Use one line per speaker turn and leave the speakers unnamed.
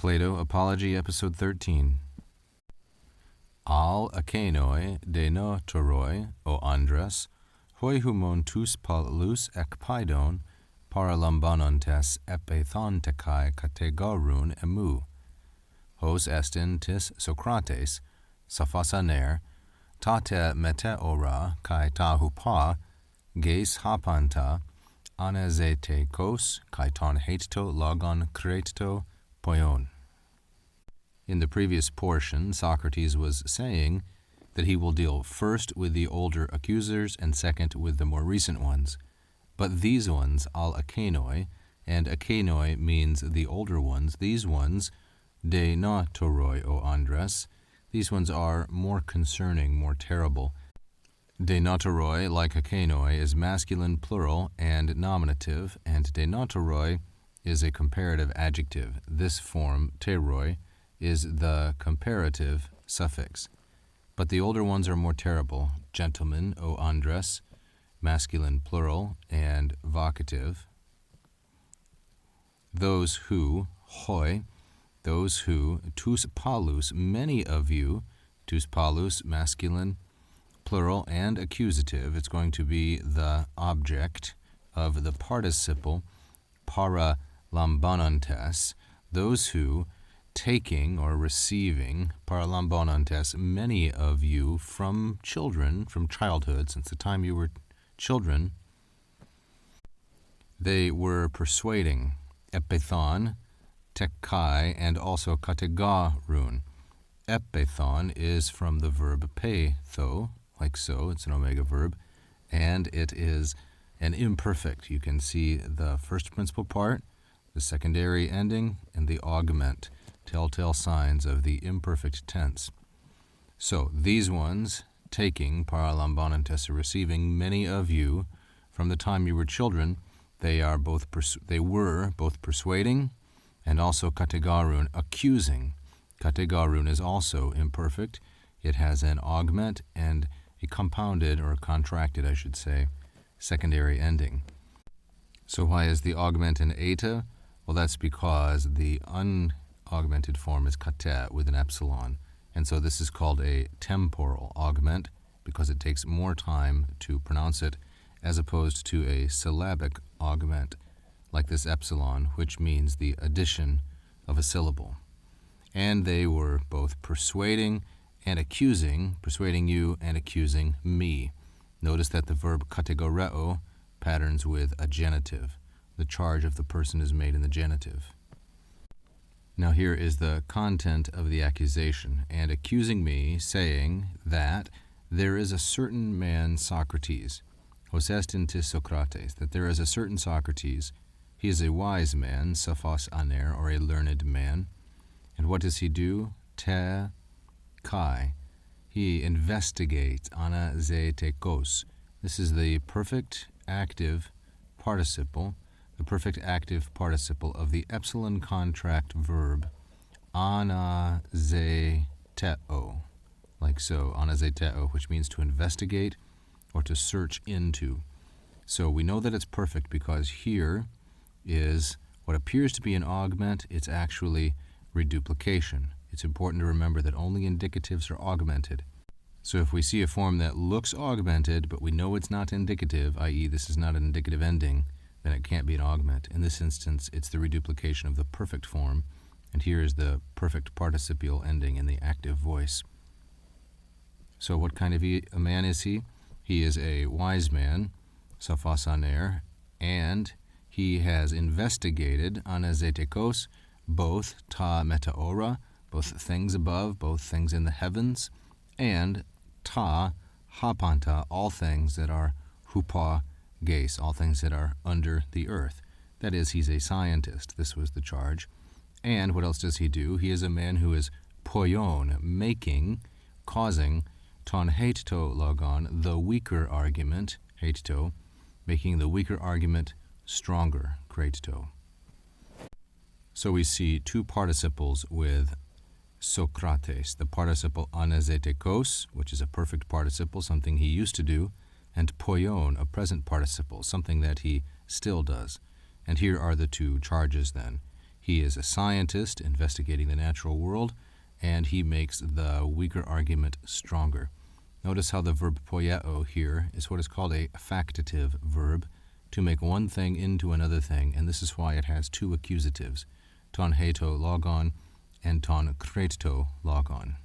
Plato, Apology, Episode 13. Al akenoi de notoroi, o andres, hoi humon tous palus ekpaidon, paralambanontes epethontekai kategorun emu. Hos estin tis Socrates, saphasaner, tate meteora kai ta hupa, geis hapanta, anezetekos kai ton heito logon kreito poion. In the previous portion, Socrates was saying that he will deal first with the older accusers and second with the more recent ones. But these ones, al akenoi, and akenoi means the older ones, these ones, de notoroi o andres, these ones are more concerning, more terrible. De notoroi, like akenoi, is masculine plural and nominative, and de notoroi is a comparative adjective. This form, teroi, is the comparative suffix. But the older ones are more terrible. Gentlemen, o andres, masculine plural and vocative. Those who, hoi, those who, tous palus, many of you, tous palus, masculine, plural and accusative. It's going to be the object of the participle para lambonantes, those who, taking or receiving, paralambonantes, many of you from children, from childhood, since the time you were children, they were persuading, epethon, tekai, and also kategarun. Epethon is from the verb peitho, like so, it's an omega verb, and it is an imperfect. You can see the first principal part, the secondary ending, and the augment, telltale signs of the imperfect tense. So these ones, taking, paralambonantes, receiving many of you from the time you were children, they were both persuading and also kategarun, accusing. Kategarun is also imperfect. It has an augment and a compounded, or contracted, I should say, secondary ending. So why is the augment an eta? Well, that's because the unaugmented form is kate with an epsilon. And so this is called a temporal augment because it takes more time to pronounce it as opposed to a syllabic augment like this epsilon, which means the addition of a syllable. And they were both persuading and accusing, persuading you and accusing me. Notice that the verb kategoreo patterns with a genitive. The charge of the person is made in the genitive. Now here is the content of the accusation, and accusing me, saying that there is a certain man Socrates, hos estin tis Socrates, that there is a certain Socrates. He is a wise man, sophos aner, or a learned man. And what does he do? Te kai. He investigates, anazetekos. This is the perfect active participle, the perfect active participle of the epsilon contract verb anazeteo, like so, anazeteo, which means to investigate or to search into. So we know that it's perfect because here is what appears to be an augment. It's actually reduplication. It's important to remember that only indicatives are augmented. So if we see a form that looks augmented, but we know it's not indicative, i.e. this is not an indicative ending, then it can't be an augment. In this instance, it's the reduplication of the perfect form, and here is the perfect participial ending in the active voice. So what kind of a man is he? He is a wise man, sophos aner, and he has investigated, anazetekos, both ta meteora, both things above, both things in the heavens, and ta hapanta, all things that are hupa geis, all things that are under the earth. That is, he's a scientist. This was the charge. And what else does he do? He is a man who is poion, making, causing, ton heito logon, the weaker argument, heito, making the weaker argument stronger, kreito. So we see two participles with Socrates, the participle anazetekos, which is a perfect participle, something he used to do, and poion, a present participle, something that he still does. And here are the two charges then. He is a scientist investigating the natural world, and he makes the weaker argument stronger. Notice how the verb poieo here is what is called a factative verb, to make one thing into another thing, and this is why it has two accusatives, ton heto logon and ton kreto logon.